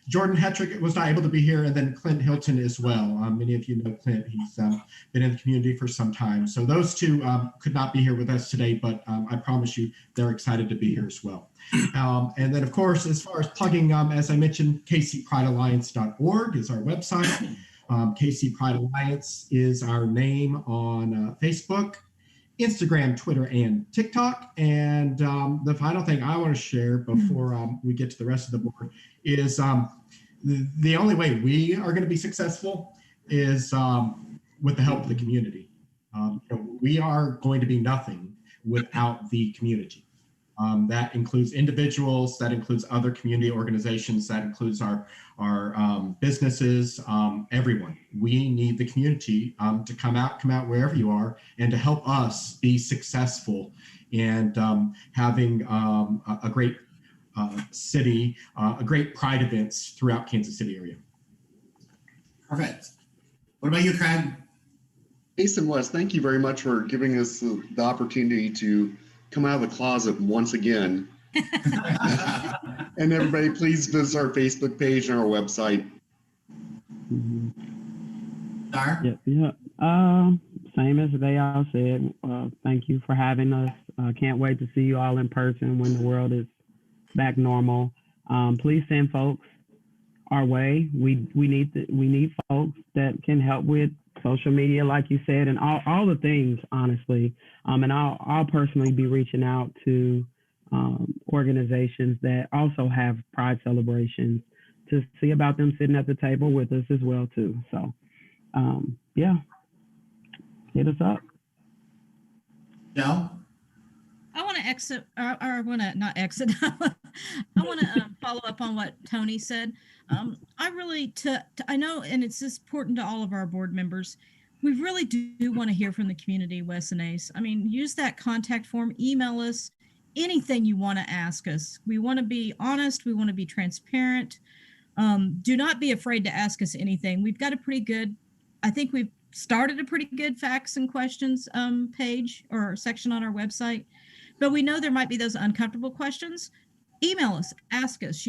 Jordan Hetrick was not able to be here, and then Clint Hilton as well. Many of you know Clint. He's been in the community for some time. So those two could not be here with us today, but I promise you they're excited to be here as well. And then, of course, as far as plugging, as I mentioned, kcpridealliance.org is our website. KC Pride Alliance is our name on Facebook, Instagram, Twitter, and TikTok. And the final thing I want to share before we get to the rest of the board is the only way we are going to be successful is with the help of the community. We are going to be nothing without the community. That includes individuals, that includes other community organizations, that includes our businesses, everyone. We need the community to come out wherever you are and to help us be successful and having a great city, a great Pride events throughout Kansas City area. Perfect. What about you, Craig? Ace and Wes, thank you very much for giving us the opportunity to come out of the closet once again. And everybody, please visit our Facebook page and our website. Dar? Yeah. Same as they all said. Thank you for having us. Can't wait to see you all in person when the world is back normal. Please send folks our way. We need folks that can help with social media, like you said, and all the things, honestly. And I'll personally be reaching out to organizations that also have Pride celebrations to see about them sitting at the table with us as well too. So yeah, hit us up. Joe? I want to exit, or I want to not exit. I want to follow up on what Tony said. I really, I know, and it's important to all of our board members. We really do want to hear from the community, Wes and Ace. I mean, use that contact form, email us, anything you want to ask us. We want to be honest. We want to be transparent. Do not be afraid to ask us anything. We've got a pretty good, I think we've started a pretty good facts and questions page or section on our website, but we know there might be those uncomfortable questions. Email us, ask us,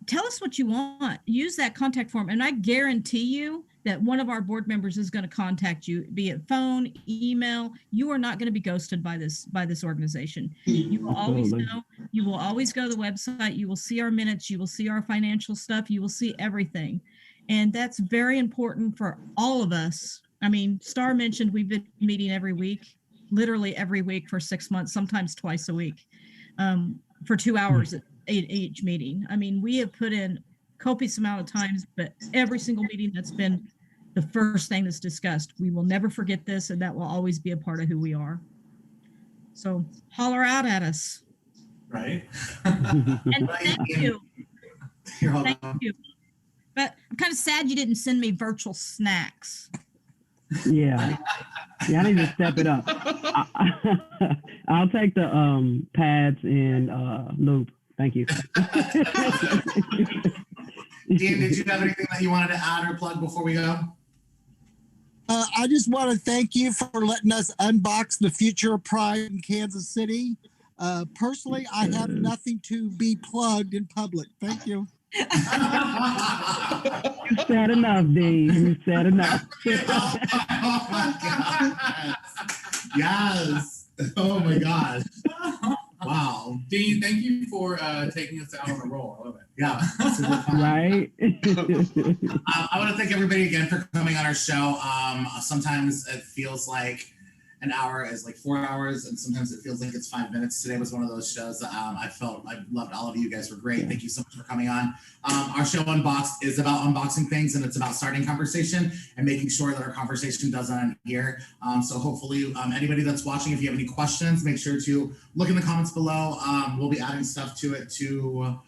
tell us what you want. Use that contact form. And I guarantee you that one of our board members is going to contact you, be it phone, email. You are not going to be ghosted by this organization. You will always know. You will always go to the website. You will see our minutes. You will see our financial stuff. You will see everything. And that's very important for all of us. I mean, Star mentioned we've been meeting every week, literally every week for 6 months, sometimes twice a week, for 2 hours at each meeting. I mean, we have put in copious amount of times, but every single meeting that's been the first thing that's discussed. We will never forget this, and that will always be a part of who we are. So holler out at us. Right. And thank you. You're welcome. Thank you. But I'm kind of sad you didn't send me virtual snacks. Yeah, I need to step it up. I'll take the pads and loop. Thank you. Dean, did you have anything that you wanted to add or plug before we go? I just want to thank you for letting us unbox the future of Pride in Kansas City. Personally, I have nothing to be plugged in public. Thank you. You said enough, Dean. You said enough. Oh my God. Yes. Oh my gosh. Wow. Dean, thank you for taking us out on a roll. I love it. Yeah. Super fun. Right? I want to thank everybody again for coming on our show. Sometimes it feels like an hour is like 4 hours, and sometimes it feels like it's 5 minutes. Today was one of those shows that I loved all of you. You guys were great. Thank you so much for coming on. Our show Unboxed is about unboxing things, and it's about starting conversation and making sure that our conversation doesn't end here. So hopefully anybody that's watching, if you have any questions, make sure to look in the comments below. We'll be adding stuff to it to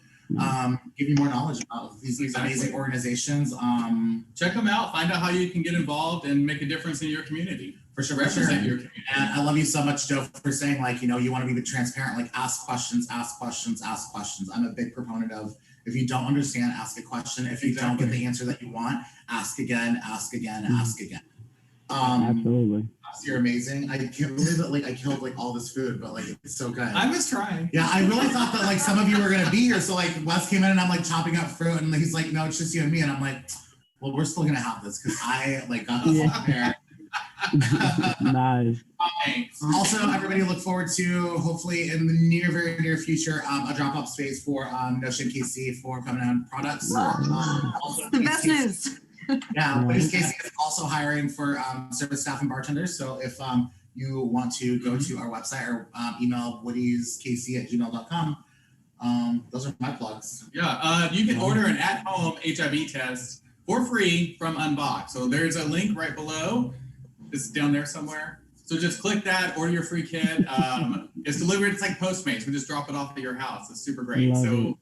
give you more knowledge about these amazing organizations. Check them out. Find out how you can get involved and make a difference in your community. For sure. Represent your community. And I love you so much, Joe, for saying, like, you want to be transparent, like ask questions. I'm a big proponent of, if you don't understand, ask a question. If you don't get the answer that you want, ask again. Absolutely. You're amazing. I can't believe that I killed all this food, but it's so good. I was trying. Yeah, I really thought that some of you were gonna be here. So Wes came in and I'm chopping up fruit, and he's like, no, it's just you and me. And I'm like, well, we're still gonna have this because I got us all prepared. Nice. Also, everybody look forward to, hopefully in the very near future, a drop-off space for Notion KC for feminine products. Also, The best news. Yeah, Wiz KC is also hiring for service staff and bartenders. So if you want to go to our website or email woodieskc@gmail.com, those are my plugs. Yeah, you can order an at-home HIV test for free from Unbox. So there's a link right below. It's down there somewhere. So just click that, order your free kit. It's delivered. It's like Postmates. We just drop it off at your house. It's super great. So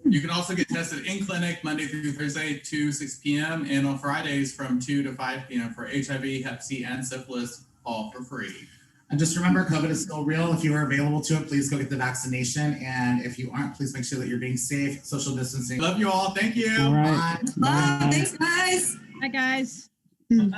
you can also get tested in clinic Monday through Thursday, 2 to 6 p.m. and on Fridays from 2 to 5 p.m. for HIV, Hep C, and syphilis, all for free. And just remember, COVID is still real. If you are available to it, please go get the vaccination. And if you aren't, please make sure that you're being safe, social distancing. Love you all. Thank you. All right. Bye. Bye. Thanks, guys. Bye, guys. Hmm.